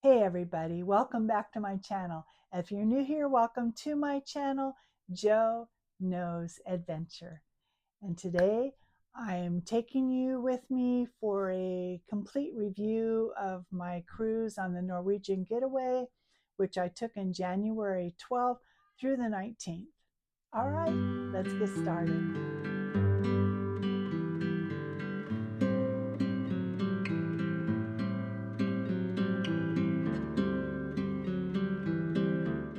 Hey everybody, welcome back to my channel. If you're new here, welcome to my channel, Joe Knows Adventure. And today I am taking you with me for a complete review of my cruise on the Norwegian Getaway, which I took in January 12th through the 19th. All right, let's get started.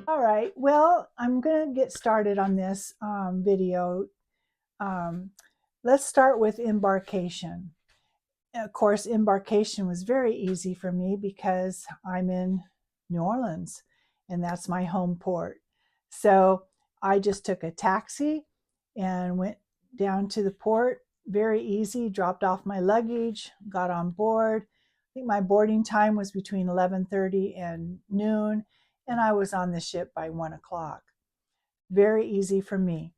All right, well, I'm going to get started on this video. Um, let's start with embarkation. Of course, embarkation was very easy for me because I'm in New Orleans and that's my home port. So I just took a taxi and went down to the port. Very easy, dropped off my luggage, got on board. I think my boarding time was between 11:30 and noon, and I was on the ship by 1 o'clock. Very easy for me.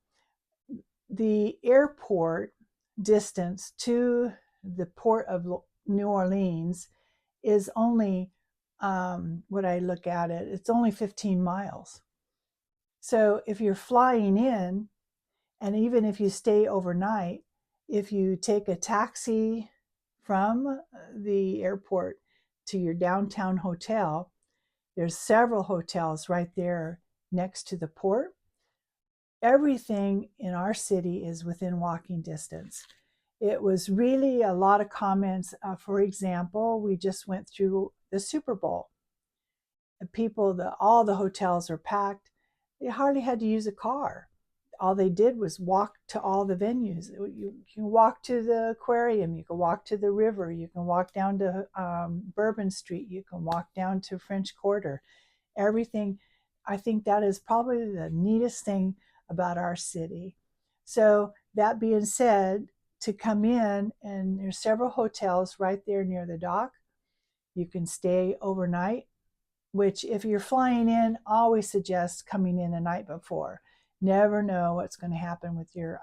The airport distance to the port of New Orleans is only, what I look at it, it's only 15 miles. So if you're flying in, and even if you stay overnight, if you take a taxi from the airport to your downtown hotel, there's several hotels right there next to the port. Everything in our city is within walking distance. It was really a lot of comments. For example, we just went through the Super Bowl. All the hotels are packed. They hardly had to use a car. All they did was walk to all the venues. You can walk to the aquarium, you can walk to the river, you can walk down to Bourbon Street, you can walk down to French Quarter. Everything. I think that is probably the neatest thing about our city. So that being said, to come in, and there's several hotels right there near the dock. You can stay overnight, which if you're flying in, always suggest coming in a night before. Never know what's going to happen with your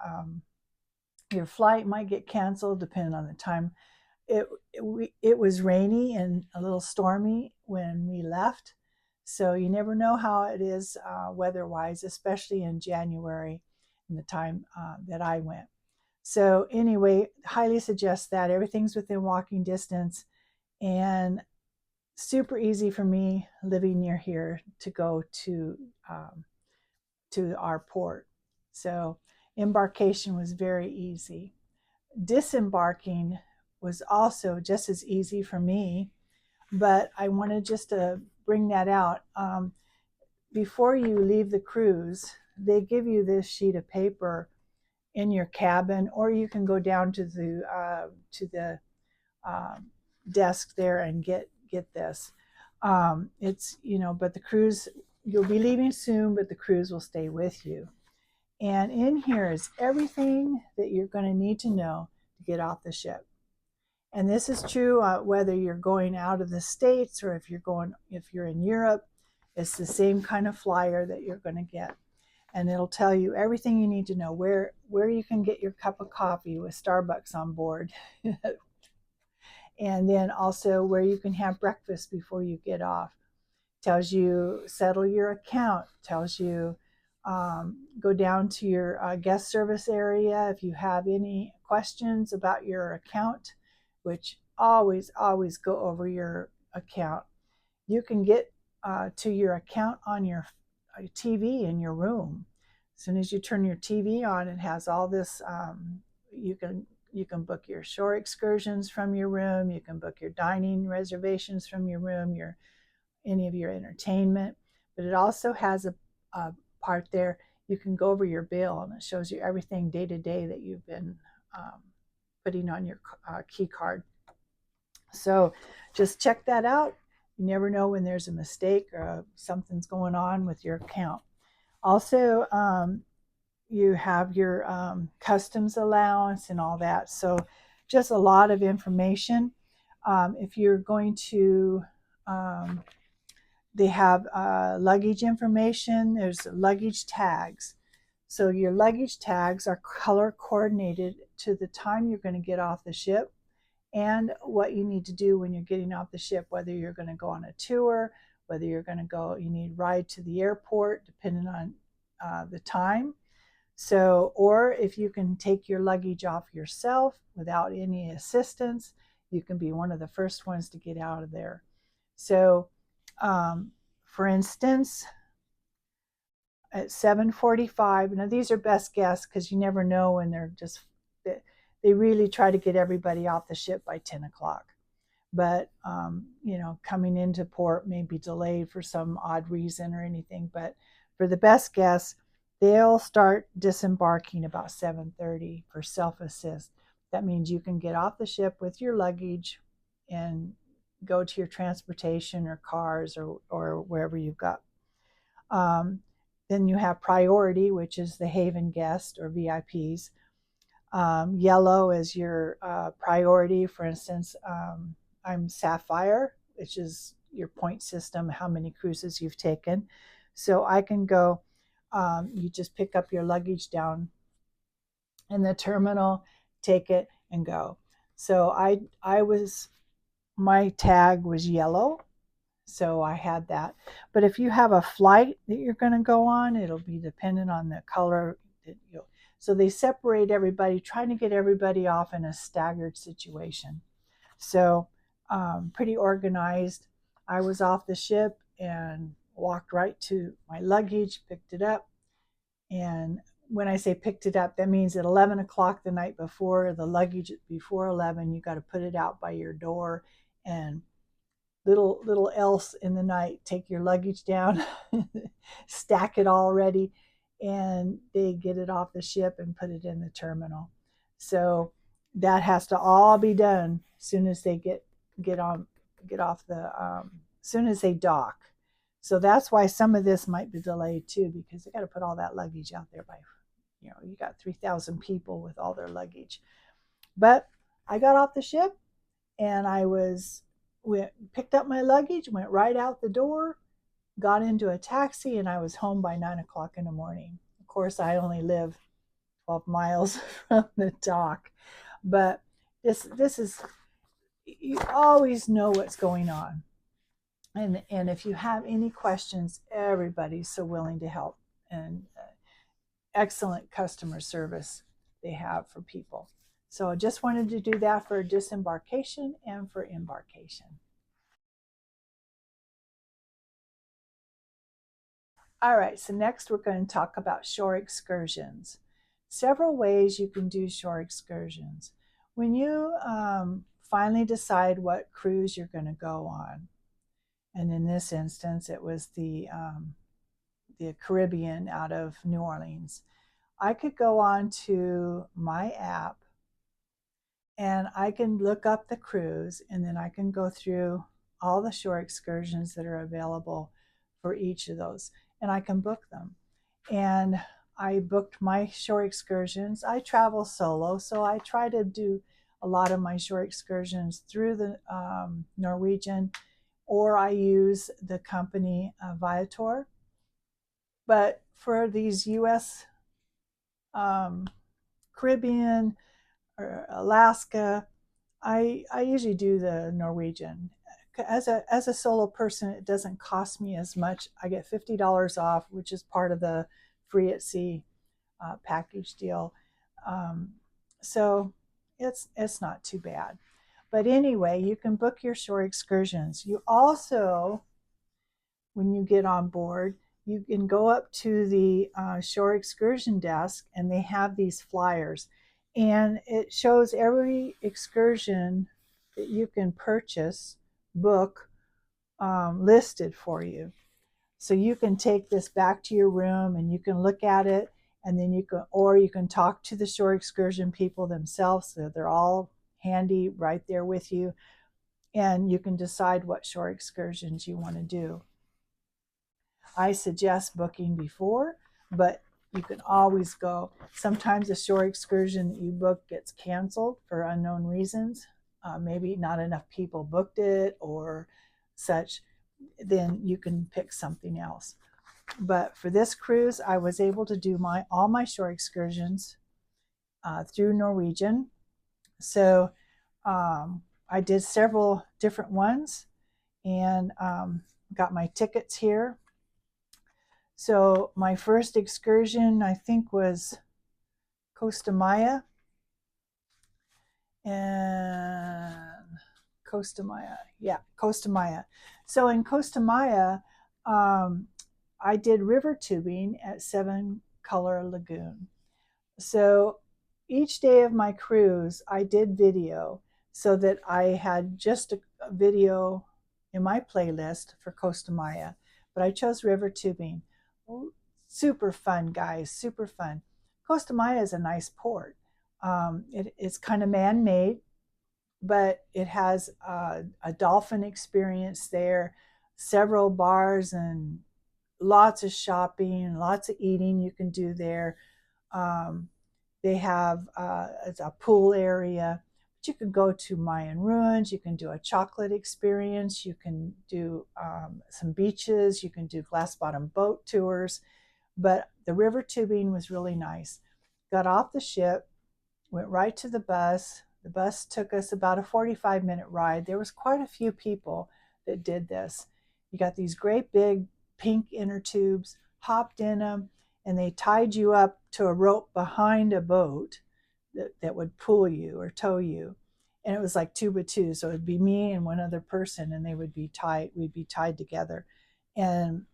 flight. Might get canceled depending on the time. It was rainy and a little stormy when we left, so you never know how it is weather-wise, especially in January and the time that I went. So anyway, highly suggest that. Everything's within walking distance and super easy for me living near here to go to our port. So embarkation was very easy. Disembarking was also just as easy for me, but I wanted just to bring that out. Before you leave the cruise, they give you this sheet of paper in your cabin, or you can go down to the desk there and get this. It's but the cruise, you'll be leaving soon, but the cruise will stay with you. And in here is everything that you're going to need to know to get off the ship. And this is true whether you're going out of the States or if you're in Europe. It's the same kind of flyer that you're going to get. And it'll tell you everything you need to know, where you can get your cup of coffee with Starbucks on board. And then also where you can have breakfast before you get off. Tells you settle your account, tells you go down to your guest service area if you have any questions about your account, which always go over your account. You can get to your account on your TV in your room. As soon as you turn your TV on, it has all this. You can book your shore excursions from your room. You can book your dining reservations from your room, any of your entertainment. But it also has a part there. You can go over your bill, and it shows you everything day to day that you've been putting on your key card. So just check that out. You never know when there's a mistake or something's going on with your account. Also, you have your customs allowance and all that. So just a lot of information. If you're going to, they have luggage information. There's luggage tags. So your luggage tags are color coordinated to the time you're going to get off the ship and what you need to do when you're getting off the ship, whether you're going to go on a tour, whether you're going to go, you need ride to the airport, depending on the time. So, or if you can take your luggage off yourself without any assistance, you can be one of the first ones to get out of there. So, for instance, at 7:45, now these are best guess because you never know when they really try to get everybody off the ship by 10 o'clock. But, coming into port may be delayed for some odd reason or anything. But for the best guess, they'll start disembarking about 7:30 for self-assist. That means you can get off the ship with your luggage and go to your transportation or cars or wherever you've got. Then you have priority, which is the haven guest or VIPs. Yellow is your priority. For instance, I'm Sapphire, which is your point system, how many cruises you've taken. So I can go, you just pick up your luggage down in the terminal, take it, and go. So my tag was yellow, so I had that. But if you have a flight that you're going to go on, it'll be dependent on the color. So they separate everybody, trying to get everybody off in a staggered situation. So pretty organized. I was off the ship and walked right to my luggage, picked it up. And when I say picked it up, that means at 11 o'clock the night before, the luggage before 11, you got to put it out by your door, and little else in the night, take your luggage down, stack it all ready, and they get it off the ship and put it in the terminal. So that has to all be done as soon as they get off as soon as they dock. So that's why some of this might be delayed too, because they got to put all that luggage out there by, you got 3,000 people with all their luggage. But I got off the ship and picked up my luggage, went right out the door, got into a taxi, and I was home by 9 o'clock in the morning. Of course, I only live 12 miles from the dock, but this is, you always know what's going on. And if you have any questions, everybody's so willing to help, and excellent customer service they have for people. So I just wanted to do that for disembarkation and for embarkation. All right, so next we're going to talk about shore excursions. Several ways you can do shore excursions. When you finally decide what cruise you're going to go on, and in this instance, it was the Caribbean out of New Orleans, I could go on to my app and I can look up the cruise, and then I can go through all the shore excursions that are available for each of those, and I can book them. And I booked my shore excursions. I travel solo, so I try to do a lot of my shore excursions through the Norwegian, or I use the company Viator. But for these US Caribbean or Alaska, I usually do the Norwegian. As a solo person, it doesn't cost me as much. I get $50 off, which is part of the free at sea package deal. So it's not too bad. But anyway, you can book your shore excursions. You also, when you get on board, you can go up to the shore excursion desk, and they have these flyers, and it shows every excursion that you can purchase, book, listed for you. So you can take this back to your room and you can look at it, and then you can talk to the shore excursion people themselves. So they're all handy right there with you, and you can decide what shore excursions you want to do. I suggest booking before, but you can always go. Sometimes a shore excursion that you book gets canceled for unknown reasons. Maybe not enough people booked it or such. Then you can pick something else. But for this cruise, I was able to do all my shore excursions through Norwegian. So I did several different ones, and got my tickets here. So my first excursion, I think, was Costa Maya. And Costa Maya. Yeah, Costa Maya. So in Costa Maya, I did river tubing at Seven Color Lagoon. So each day of my cruise, I did video so that I had just a video in my playlist for Costa Maya, but I chose river tubing. Super fun, guys, super fun. Costa Maya is a nice port. It's kind of man-made, but it has a dolphin experience there, several bars, and lots of shopping, lots of eating you can do there. Um, they have it's a pool area, but you can go to Mayan ruins. You can do a chocolate experience. You can do some beaches. You can do glass bottom boat tours. But the river tubing was really nice. Got off the ship, went right to the bus. The bus took us about a 45-minute ride. There was quite a few people that did this. You got these great big pink inner tubes, hopped in them, and they tied you up to a rope behind a boat that would pull you or tow you. And it was like 2x2. So it would be me and one other person, and they would be tied, we'd be tied together. And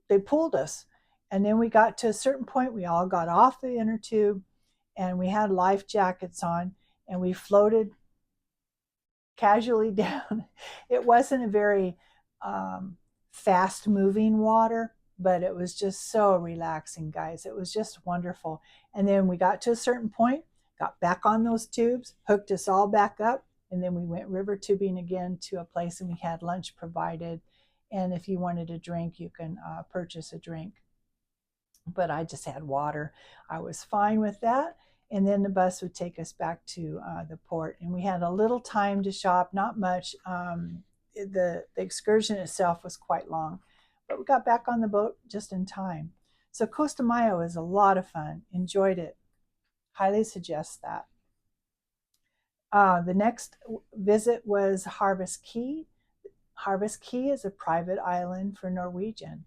they pulled us. And then we got to a certain point, we all got off the inner tube, and we had life jackets on, and we floated casually down. It wasn't a very fast moving water, but it was just so relaxing, guys. It was just wonderful. And then we got to a certain point, got back on those tubes, hooked us all back up, and then we went river tubing again to a place, and we had lunch provided. And if you wanted a drink, you can purchase a drink. But I just had water. I was fine with that. And then the bus would take us back to the port. And we had a little time to shop, not much. The excursion itself was quite long, but we got back on the boat just in time. So Costa Maya was a lot of fun. Enjoyed it. Highly suggest that. The next visit was Harvest Key. Harvest Key is a private island for Norwegian.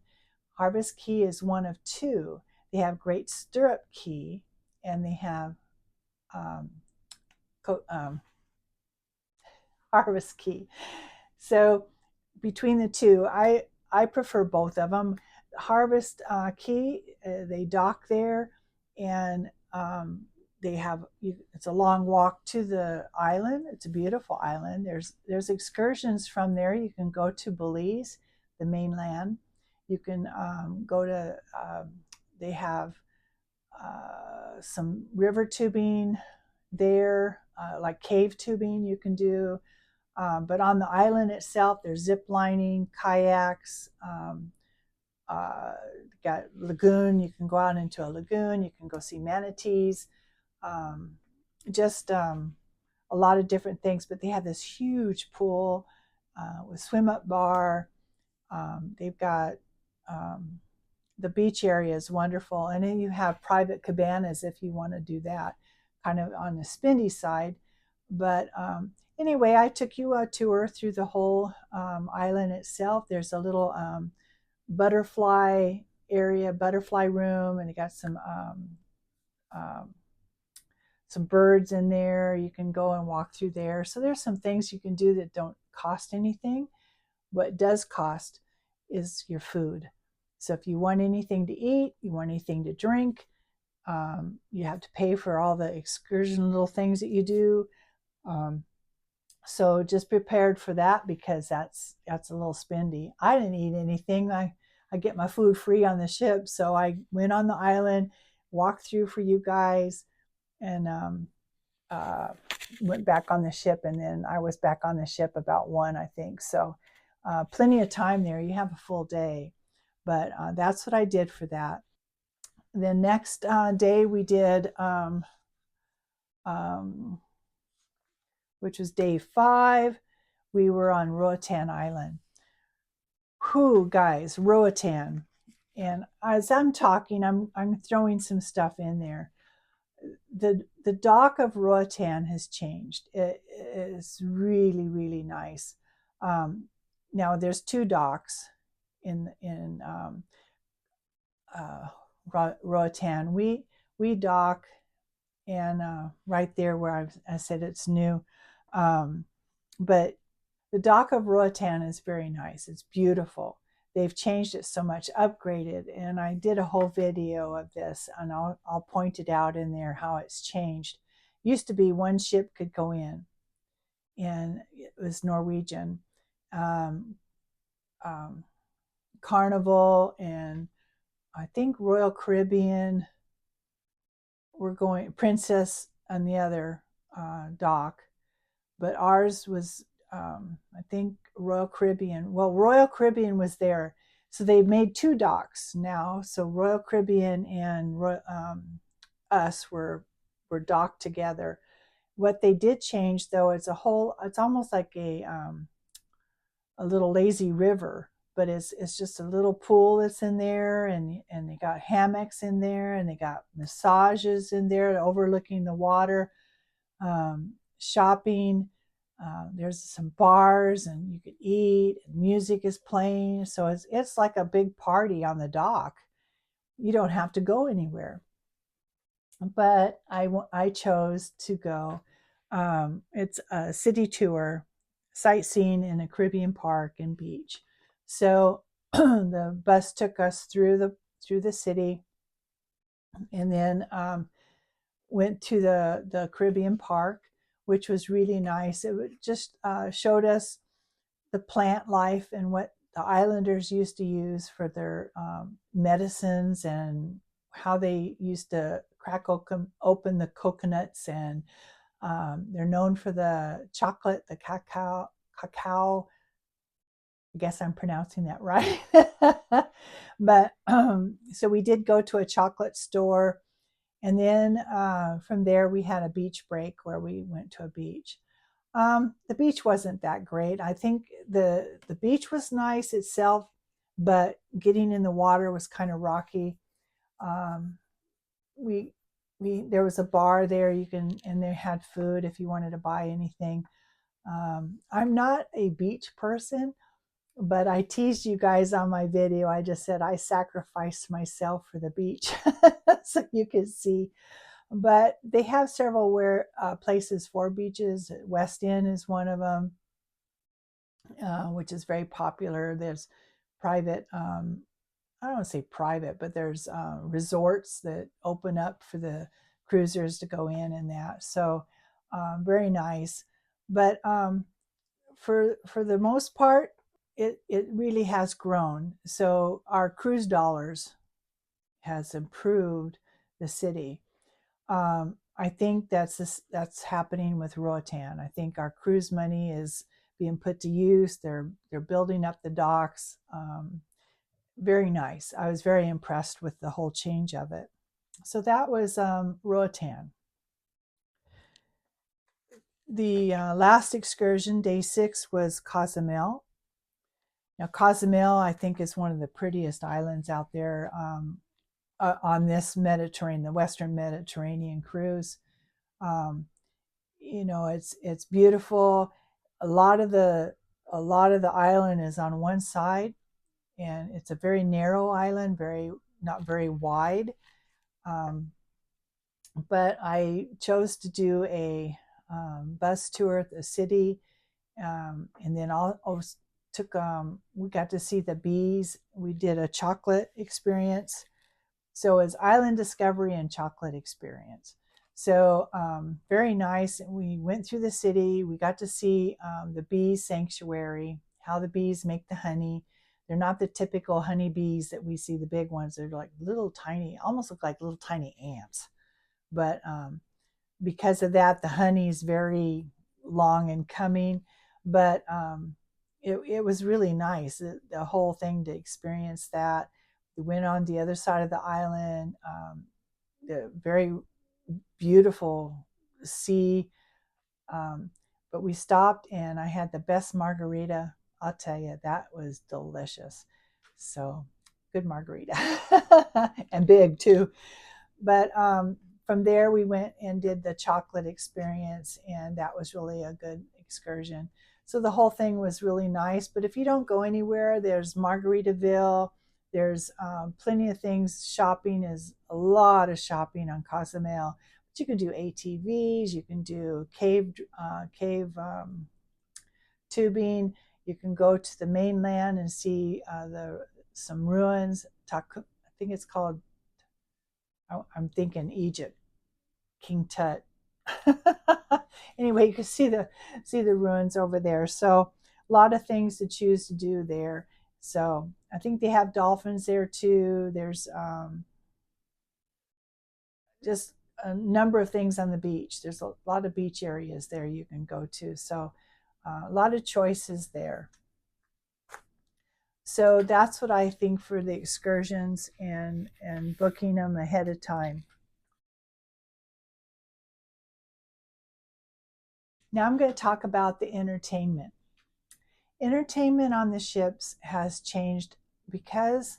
Harvest Key is one of two. They have Great Stirrup Key, and they have Harvest Key. So between the two, I prefer both of them. Harvest Key, they dock there, and they have it's a long walk to the island. It's a beautiful island. There's excursions from there. You can go to Belize, the mainland. You can go to they have some river tubing there, like cave tubing you can do. But on the island itself, there's zip lining, kayaks, got lagoon. You can go out into a lagoon. You can go see manatees. Just a lot of different things. But they have this huge pool with swim up bar. They've got the beach area is wonderful. And then you have private cabanas if you want to do that, kind of on the spendy side. But anyway, I took you a tour through the whole island itself. There's a little butterfly area, butterfly room, and it got some birds in there. You can go and walk through there. So there's some things you can do that don't cost anything. What does cost is your food. So if you want anything to eat, you want anything to drink, you have to pay for all the excursion little things that you do. So just prepared for that, because that's a little spendy. I didn't eat anything. I get my food free on the ship. So I went on the island, walked through for you guys, and went back on the ship. And then I was back on the ship about 1, I think. So plenty of time there. You have a full day. But that's what I did for that. The next day we did, which was day 5, we were on Roatan Island. Whew, guys, Roatan. And as I'm talking, I'm throwing some stuff in there. The dock of Roatan has changed. It is really, really nice. Um, Now there's two docks in uh, Roatan. We dock and right there where I said it's new. Um, but the dock of Roatan is very nice. It's beautiful. They've changed it so much, upgraded, and I did a whole video of this, and I'll point it out in there how it's changed. Used to be one ship could go in, and it was Norwegian, um, um, Carnival, and I think Royal Caribbean were going, Princess on the other dock, but ours was, I think, Royal Caribbean. Well, Royal Caribbean was there, so they made two docks now. So Royal Caribbean and us were docked together. What they did change, though, it's a whole. It's almost like a little lazy river, but it's just a little pool that's in there, and they got hammocks in there, and they got massages in there overlooking the water, shopping. There's some bars, and you could eat. And music is playing, so it's like a big party on the dock. You don't have to go anywhere, but I chose to go. It's a city tour, sightseeing in a Caribbean park and beach. So the bus took us through the city, and then went to the Caribbean park, which was really nice. It just showed us the plant life and what the islanders used to use for their medicines, and how they used to crack open the coconuts, and they're known for the chocolate, the cacao. I guess I'm pronouncing that right. But so we did go to a chocolate store, and then from there we had a beach break where we went to a beach. The beach wasn't that great. I think the beach was nice itself, but getting in the water was kind of rocky. Um, we there was a bar there, you can, and they had food if you wanted to buy anything. I'm not a beach person, but I teased you guys on my video. I just said I sacrificed myself for the beach so you can see. But they have several places for beaches. West End is one of them, which is very popular. There's private, I don't want to say private, but there's resorts that open up for the cruisers to go in, and that. So very nice. But for the most part, it really has grown. So our cruise dollars has improved the city. I think that's happening with Roatan. I think our cruise money is being put to use. They're building up the docks. Very nice. I was very impressed with the whole change of it. So that was Roatan. The last excursion, day 6, was Cozumel. Now, Cozumel, I think, is one of the prettiest islands out there on this Mediterranean, the Western Mediterranean cruise. Um, it's beautiful. A lot of the island is on one side, and it's a very narrow island, very not very wide. Um, but I chose to do a bus tour at the city, and then we got to see the bees. We did a chocolate experience. So it's island discovery and chocolate experience. So very nice. We went through the city. We got to see the bee sanctuary, how the bees make the honey. They're not the typical honey bees that we see, the big ones. They're like little tiny, almost look like little tiny ants. But because of that, the honey is very long in coming. But it was really nice, the whole thing, to experience that. We went on the other side of the island, the very beautiful sea. But we stopped, and I had the best margarita. I'll tell you, that was delicious. So good margarita and big too. But from there, we went and did the chocolate experience, and that was really a good excursion. So the whole thing was really nice. But if you don't go anywhere, there's Margaritaville. There's plenty of things. Shopping is a lot of shopping on Cozumel. But you can do ATVs. You can do cave tubing. You can go to the mainland and see some ruins. I think it's called. I'm thinking Egypt, King Tut. Anyway, you can see the ruins over there. So a lot of things to choose to do there. So I think they have dolphins there too. There's just a number of things on the beach. There's a lot of beach areas there you can go to. So a lot of choices there. So that's what I think for the excursions and booking them ahead of time. Now I'm going to talk about the entertainment. Entertainment on the ships has changed because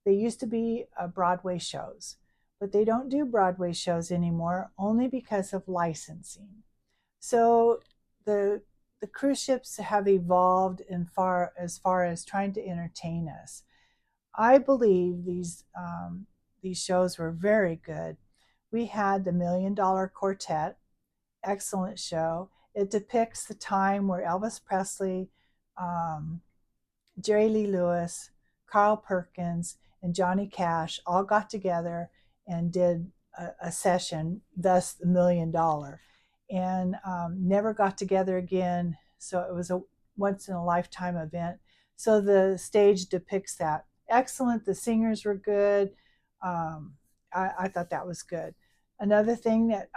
they used to be Broadway shows, but they don't do Broadway shows anymore only because of licensing. So the cruise ships have evolved as far as trying to entertain us. I believe these shows were very good. We had the Million Dollar Quartet, excellent show. It depicts the time where Elvis Presley, um, Jerry Lee Lewis, Carl Perkins, and Johnny Cash all got together and did a session, thus the $1,000,000, and never got together again. So it was a once in a lifetime event. So the stage depicts that. Excellent. The singers were good. I thought that was good. Another thing that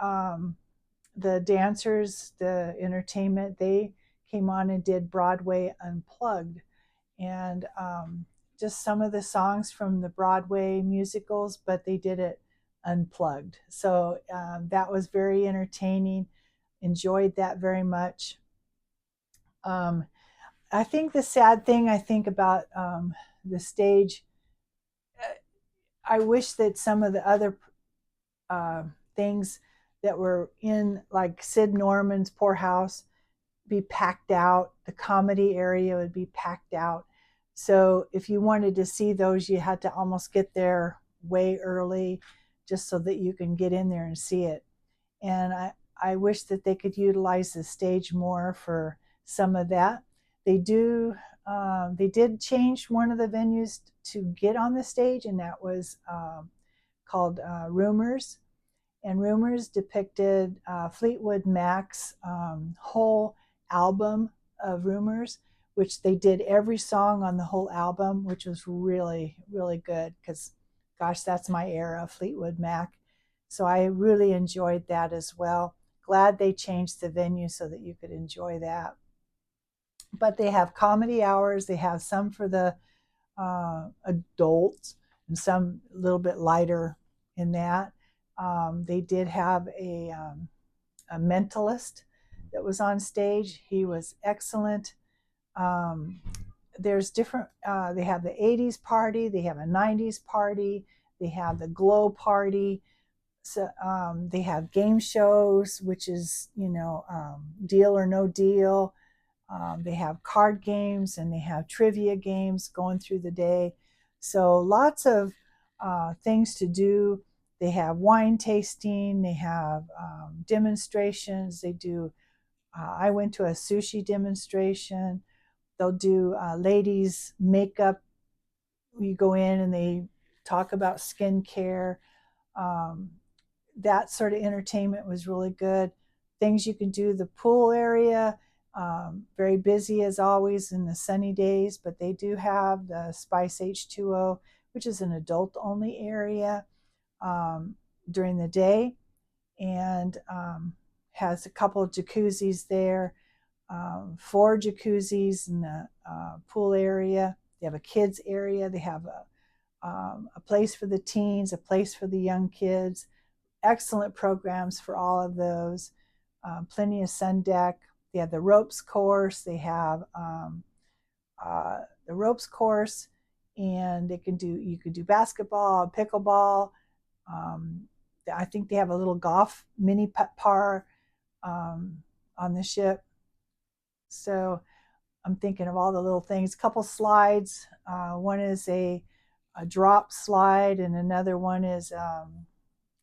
the dancers, the entertainment, they came on and did Broadway Unplugged. And just some of the songs from the Broadway musicals, but they did it unplugged. So that was very entertaining. Enjoyed that very much. I think the sad thing I think about the stage, I wish that some of the other things that were in, like Sid Norman's Poorhouse, be packed out. The comedy area would be packed out. So if you wanted to see those, you had to almost get there way early just so that you can get in there and see it. And I wish that they could utilize the stage more for some of that. They did change one of the venues to get on the stage, and that was called Rumors. And Rumors depicted Fleetwood Mac's whole album of Rumors, which they did every song on the whole album, which was really, really good because, gosh, that's my era, Fleetwood Mac. So I really enjoyed that as well. Glad they changed the venue so that you could enjoy that. But they have comedy hours. They have some for the adults and some a little bit lighter in that. They did have a mentalist that was on stage. He was excellent. There's different, they have the 80s party, they have a 90s party, they have the glow party. So they have game shows, which is, Deal or No Deal. They have card games and they have trivia games going through the day. So lots of things to do. They have wine tasting. They have demonstrations. They do. I went to a sushi demonstration. They'll do ladies makeup. You go in and they talk about skincare. Um, that sort of entertainment was really good. Things you can do, the pool area, very busy as always in the sunny days, but they do have the Spice H2O, which is an adult only area during the day, and has a couple of jacuzzis there, 4 jacuzzis in the pool area. They have a kids area. They have a place for the teens, a place for the young kids. Excellent programs for all of those. Plenty of sun deck. They have the ropes course. They have the ropes course, and you could do basketball, pickleball. I think they have a little golf mini par on the ship. So I'm thinking of all the little things. A couple slides. One is a drop slide, and another one is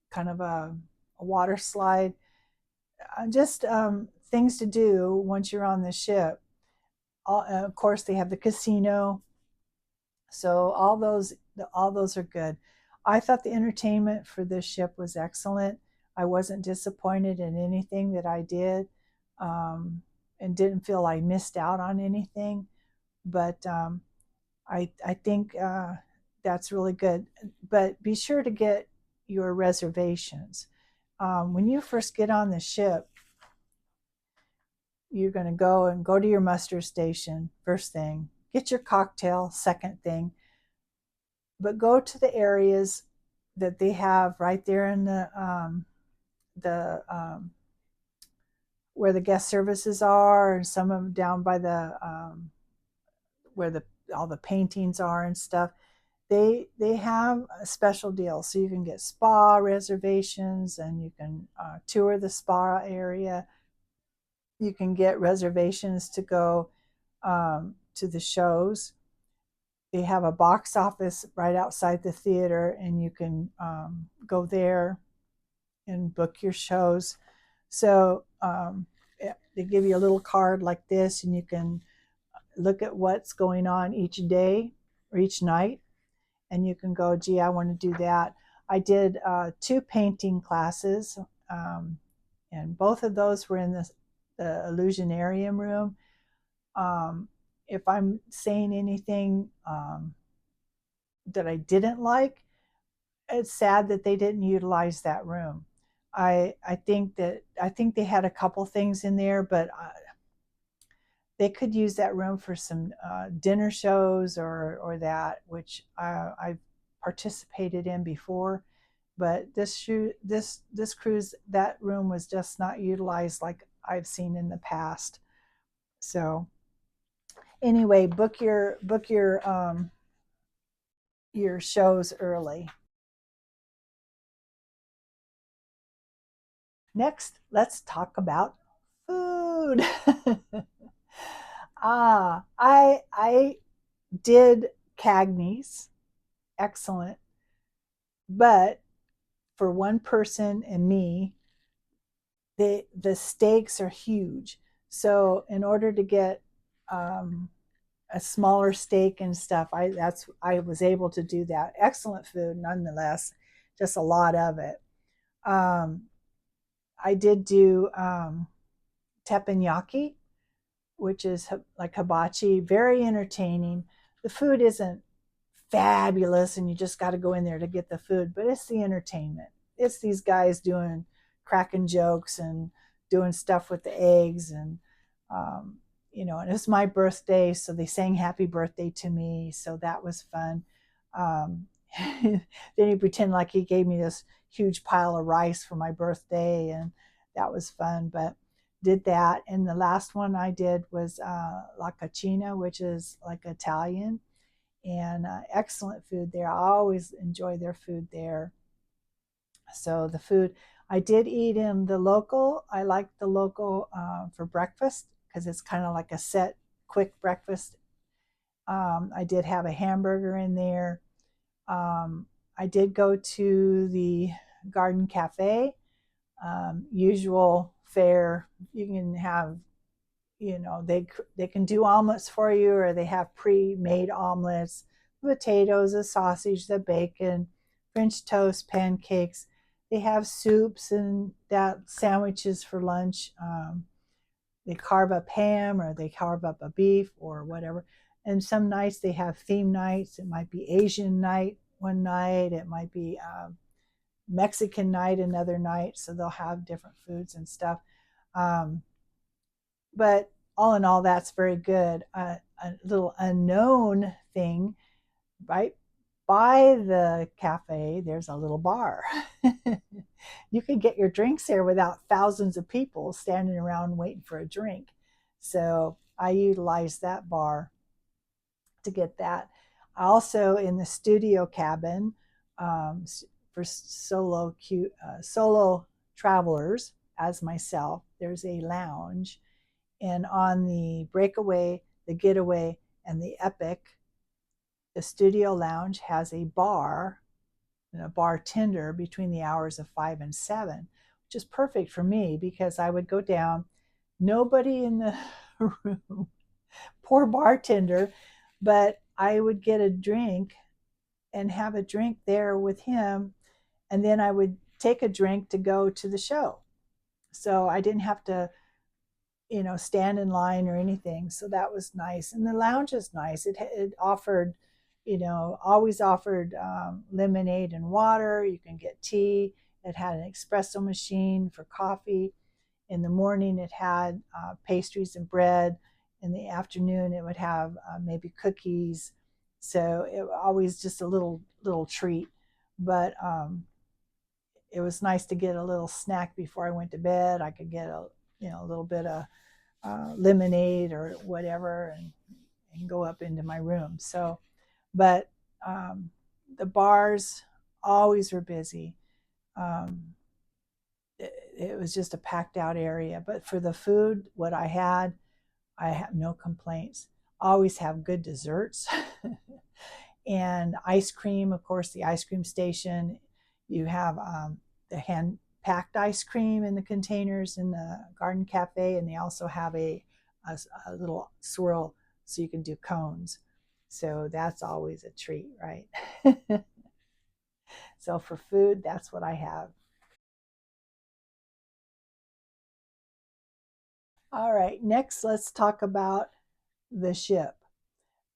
kind of a water slide. Just things to do once you're on the ship. Of course, they have the casino. So all those are good. I thought the entertainment for this ship was excellent. I wasn't disappointed in anything that I did, and didn't feel I missed out on anything. But I think that's really good. But be sure to get your reservations. When you first get on the ship, you're going to go to your muster station first thing. Get your cocktail second thing. But go to the areas that they have right there in the where the guest services are, and some of them down by the where the all the paintings are and stuff. They have a special deal, so you can get spa reservations, and you can tour the spa area. You can get reservations to go to the shows. They have a box office right outside the theater, and you can go there and book your shows. So they give you a little card like this, and you can look at what's going on each day or each night, and you can go, gee, I want to do that. I did 2 painting classes, and both of those were in the Illusionarium room. If I'm saying anything that I didn't like, it's sad that they didn't utilize that room. I think they had a couple things in there, but they could use that room for some dinner shows or that, which I've participated in before. But this cruise, that room was just not utilized like I've seen in the past. So anyway, book your shows early. Next, let's talk about food. I did Cagney's, excellent, but for one person and me, the steaks are huge. So in order to get a smaller steak and stuff, I was able to do that. Excellent food, nonetheless, just a lot of it. Um, I did do teppanyaki, which is like hibachi, very entertaining. The food isn't fabulous, and you just got to go in there to get the food, but it's the entertainment. It's these guys doing cracking jokes and doing stuff with the eggs, and and it's my birthday, so they sang happy birthday to me, so that was fun. Then he pretended like he gave me this huge pile of rice for my birthday, and that was fun. But did that, and the last one I did was La Cucina, which is like Italian, and excellent food there. I always enjoy their food there. So the food, I did eat in the local. I liked the local for breakfast because it's kind of like a set quick breakfast. I did have a hamburger in there. I did go to the Garden Cafe, usual fare. You can have, they can do omelets for you, or they have pre-made omelets, potatoes, the sausage, the bacon, French toast, pancakes. They have soups and that sandwiches for lunch. They carve up ham, or they carve up a beef or whatever. And some nights they have theme nights. It might be Asian night one night. It might be Mexican night another night. So they'll have different foods and stuff. But all in all, that's very good. A little unknown thing, right by the cafe, there's a little bar. You can get your drinks there without thousands of people standing around waiting for a drink. So I utilized that bar to get that. Also in the studio cabin, for solo travelers as myself. There's a lounge, and on the Breakaway, the Getaway, and the Epic, the studio lounge has a bar and a bartender between the hours of 5 and 7, which is perfect for me because I would go down, nobody in the room, poor bartender, but I would get a drink and have a drink there with him, and then I would take a drink to go to the show. So I didn't have to, stand in line or anything. So that was nice. And the lounge is nice. It offered, always offered lemonade and water. You can get tea. It had an espresso machine for coffee. In the morning, it had pastries and bread. In the afternoon, it would have maybe cookies. So it always just a little treat. But it was nice to get a little snack before I went to bed. I could get a little bit of lemonade or whatever, and go up into my room. So, but the bars always were busy. Um, it was just a packed out area. But for the food, what I have no complaints. Always have good desserts. And ice cream, of course, the ice cream station. You have the hand packed ice cream in the containers in the garden cafe, and they also have a little swirl so you can do cones. So that's always a treat, right? So for food, that's what I have. All right, next let's talk about the ship.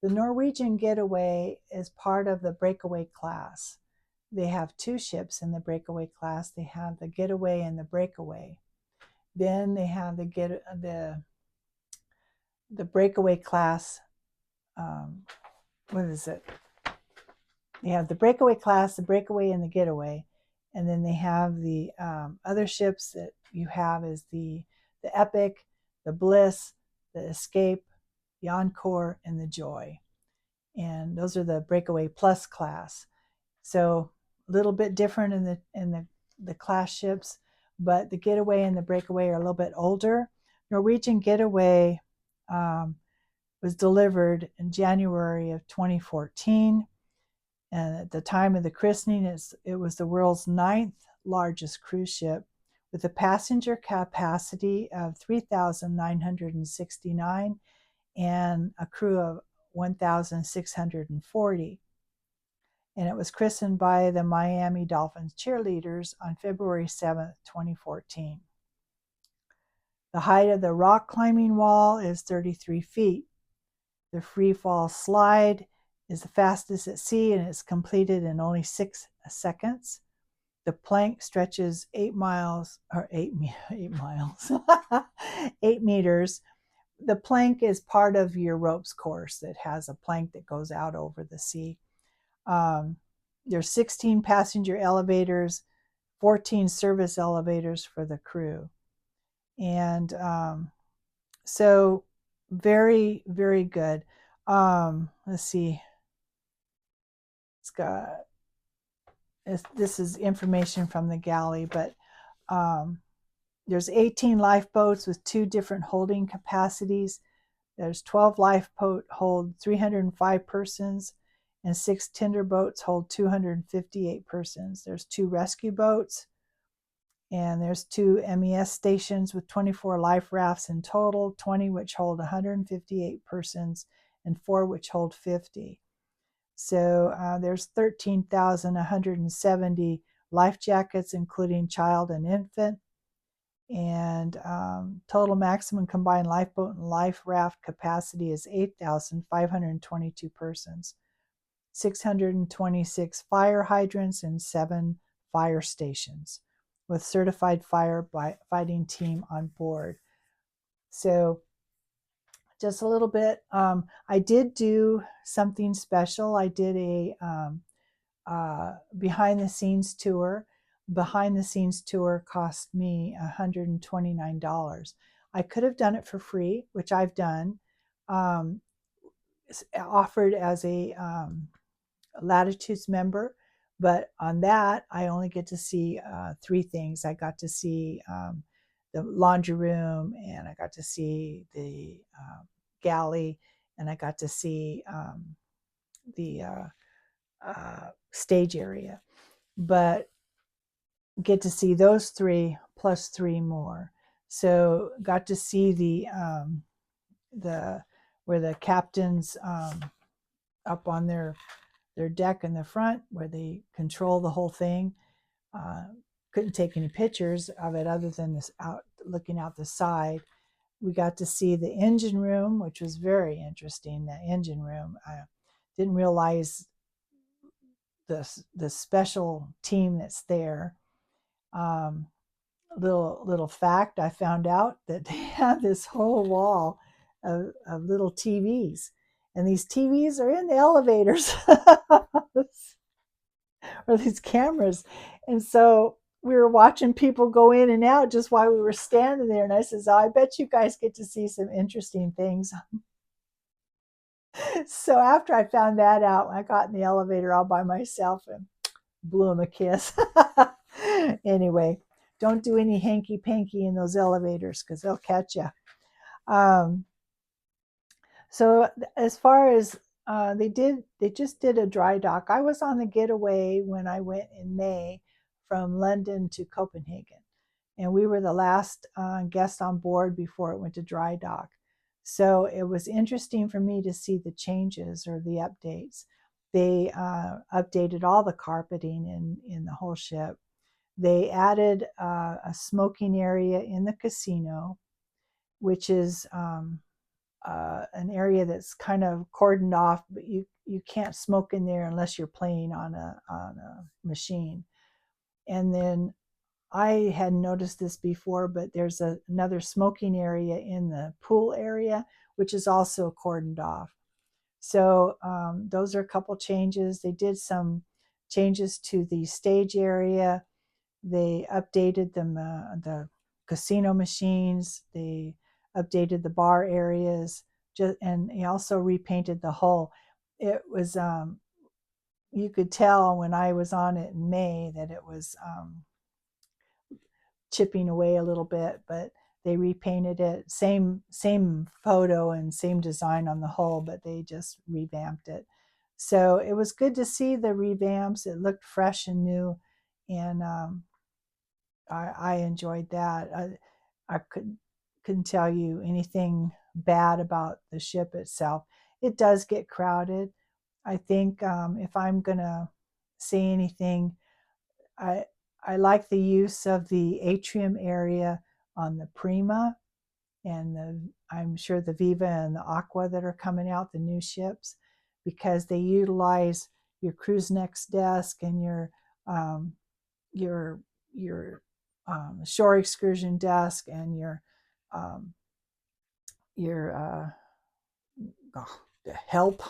The Norwegian Getaway is part of the Breakaway class. They have two ships in the Breakaway class. They have the Getaway and the Breakaway. Then they have the Breakaway class. What is it? They have the Breakaway class, the Breakaway, and the Getaway, and then they have the other ships that you have is the Epic, the Bliss, the Escape, the Encore, and the Joy. And those are the Breakaway Plus class. So a little bit different in the class ships, but the Getaway and the Breakaway are a little bit older. Norwegian Getaway was delivered in January of 2014, and at the time of the christening, it was the world's ninth largest cruise ship with a passenger capacity of 3,969 and a crew of 1,640. And it was christened by the Miami Dolphins cheerleaders on February 7th, 2014. The height of the rock climbing wall is 33 feet. The free fall slide is the fastest at sea and it's completed in only 6 seconds. The plank stretches 8 miles, or 8 miles, 8 meters. The plank is part of your ropes course that has a plank that goes out over the sea. There's 16 passenger elevators, 14 service elevators for the crew. And so very, very good. Let's see. This is information from the galley, but there's 18 lifeboats with 2 different holding capacities. There's 12 lifeboats hold 305 persons, and 6 tender boats hold 258 persons. There's 2 rescue boats, and there's 2 MES stations with 24 life rafts in total, 20 which hold 158 persons, and 4 which hold 50. So there's 13,170 life jackets, including child and infant, and total maximum combined lifeboat and life raft capacity is 8,522 persons, 626 fire hydrants, and 7 fire stations with certified firefighting team on board. So just a little bit. I did do something special. I did a behind the scenes tour. Behind the scenes tour cost me $129. I could have done it for free, which I've done. Offered as a Latitudes member, But on that, I only get to see 3 things. I got to see the laundry room, and I got to see the galley, and I got to see the stage area. But get to see those 3 plus 3 more. So got to see the where the captains up on their deck in the front where they control the whole thing. Couldn't take any pictures of it other than this out looking out the side. We got to see the engine room, which was very interesting. The engine room, I didn't realize the special team that's there. Um, little fact, I found out that they have this whole wall of little TVs, and these TVs are in the elevators. Or these cameras. And so we were watching people go in and out just while we were standing there. And I says, oh, I bet you guys get to see some interesting things. So after I found that out, I got in the elevator all by myself and blew him a kiss. Anyway, don't do any hanky panky in those elevators because they'll catch you. So as far as they just did a dry dock. I was on the Getaway when I went in May from London to Copenhagen, and we were the last guest on board before it went to dry dock. So it was interesting for me to see the changes or the updates. They updated all the carpeting in the whole ship. They added a smoking area in the casino, which is an area that's kind of cordoned off, but you can't smoke in there unless you're playing on a machine. And then I hadn't noticed this before, but there's another smoking area in the pool area, which is also cordoned off. So those are a couple changes. They did some changes to the stage area. They updated the casino machines. They updated the bar areas, and he also repainted the hull. It was you could tell when I was on it in May that it was chipping away a little bit, but they repainted it. Same photo and same design on the hull, but they just revamped it. So it was good to see the revamps. It looked fresh and new, and I enjoyed that. I couldn't tell you anything bad about the ship itself. It does get crowded. I think if I'm gonna say anything, I I like the use of the atrium area on the Prima and I'm sure the Viva and the Aqua that are coming out, the new ships, because they utilize your cruise next desk and um, your your shore excursion desk and um, your oh, help.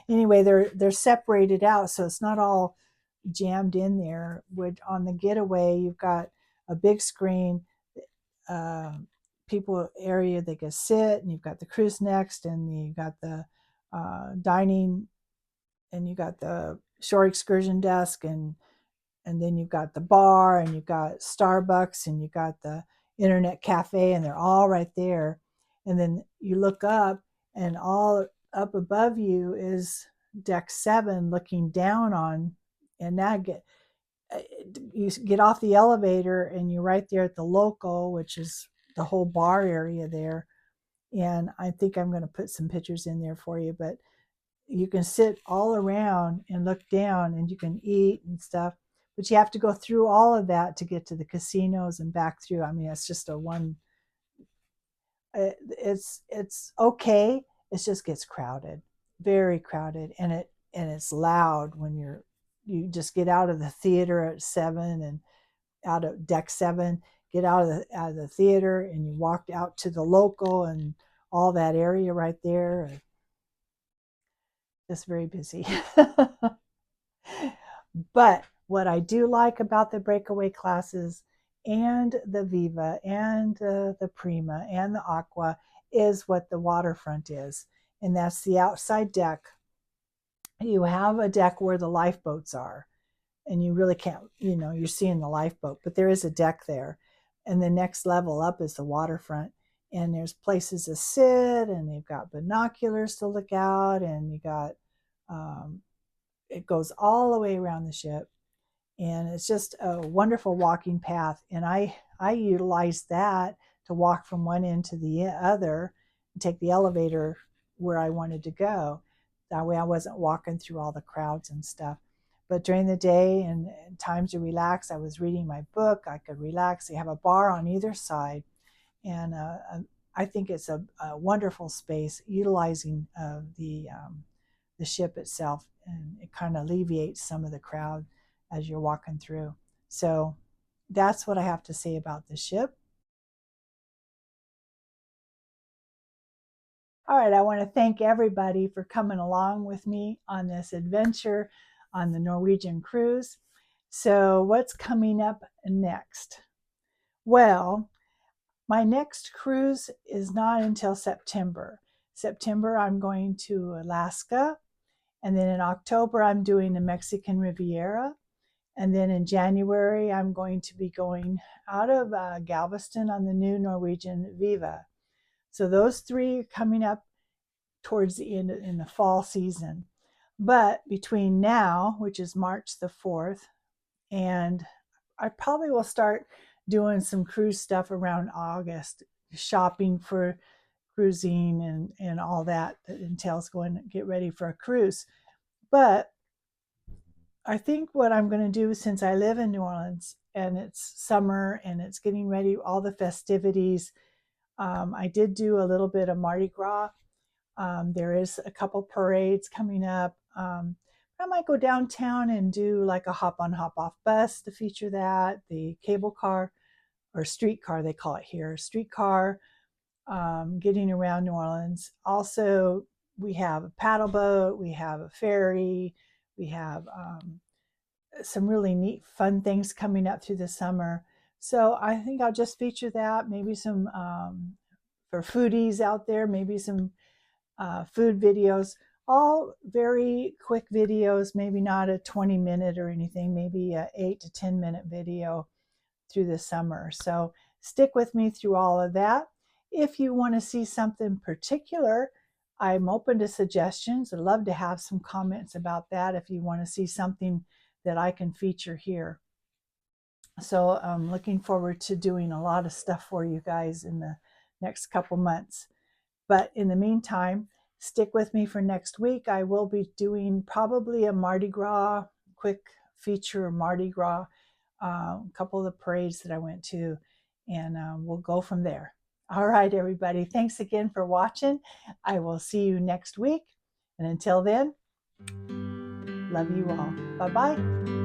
Anyway, they're separated out, so it's not all jammed in there. Which on the Getaway, you've got a big screen, uh, people area they can sit, and you've got the cruise next, and you've got the dining, and you got the shore excursion desk, and then you've got the bar, and you've got Starbucks, and you've got the internet cafe, and they're all right there. And then you look up, and all up above you is deck 7 looking down on, and now you get off the elevator and you're right there at the local, which is the whole bar area there. And I think I'm going to put some pictures in there for you, but you can sit all around and look down and you can eat and stuff, but you have to go through all of that to get to the casinos and back through. I mean, it's just a one, it's okay. It just gets crowded, very crowded. And it's loud when you just get out of the theater at 7 and out of deck 7, get out of the theater and you walk out to the local and all that area right there. It's very busy. But what I do like about the breakaway classes and the Viva and the Prima and the Aqua is what the waterfront is. And that's the outside deck. you have a deck where the lifeboats are, and you really can't, you're seeing the lifeboat, but there is a deck there. And the next level up is the waterfront. And there's places to sit, and they've got binoculars to look out, and you got, it goes all the way around the ship. And it's just a wonderful walking path. And I utilized that to walk from one end to the other and take the elevator where I wanted to go. That way I wasn't walking through all the crowds and stuff. But during the day and times to relax, I was reading my book. I could relax. They have a bar on either side. And I think it's a wonderful space utilizing the ship itself. And it kind of alleviates some of the crowd as you're walking through. So that's what I have to say about the ship. All right, I want to thank everybody for coming along with me on this adventure on the Norwegian cruise. So what's coming up next? Well, my next cruise is not until September. September, I'm going to Alaska. And then in October, I'm doing the Mexican Riviera. And then in January, I'm going to be going out of Galveston on the new Norwegian Viva. So those three are coming up towards the end in the fall season. But between now, which is March the 4th, and I probably will start doing some cruise stuff around August, shopping for cruising and all that entails going to get ready for a cruise. But I think what I'm going to do, since I live in New Orleans and it's summer and it's getting ready, all the festivities, I did do a little bit of Mardi Gras. There is a couple parades coming up. I might go downtown and do like a hop on, hop off bus to feature that, the cable car or streetcar, they call it here, streetcar, getting around New Orleans. Also, we have a paddle boat, we have a ferry, we have some really neat, fun things coming up through the summer. So I think I'll just feature that, maybe some for foodies out there, maybe some food videos, all very quick videos, maybe not a 20-minute or anything, maybe a 8 to 10-minute video through the summer. So stick with me through all of that. If you want to see something particular, I'm open to suggestions. I'd love to have some comments about that if you want to see something that I can feature here. So I'm looking forward to doing a lot of stuff for you guys in the next couple months. But in the meantime, stick with me for next week. I will be doing probably a Mardi Gras, quick feature Mardi Gras, a couple of the parades that I went to, and we'll go from there. All right, everybody. Thanks again for watching. I will see you next week. And until then, love you all. Bye-bye.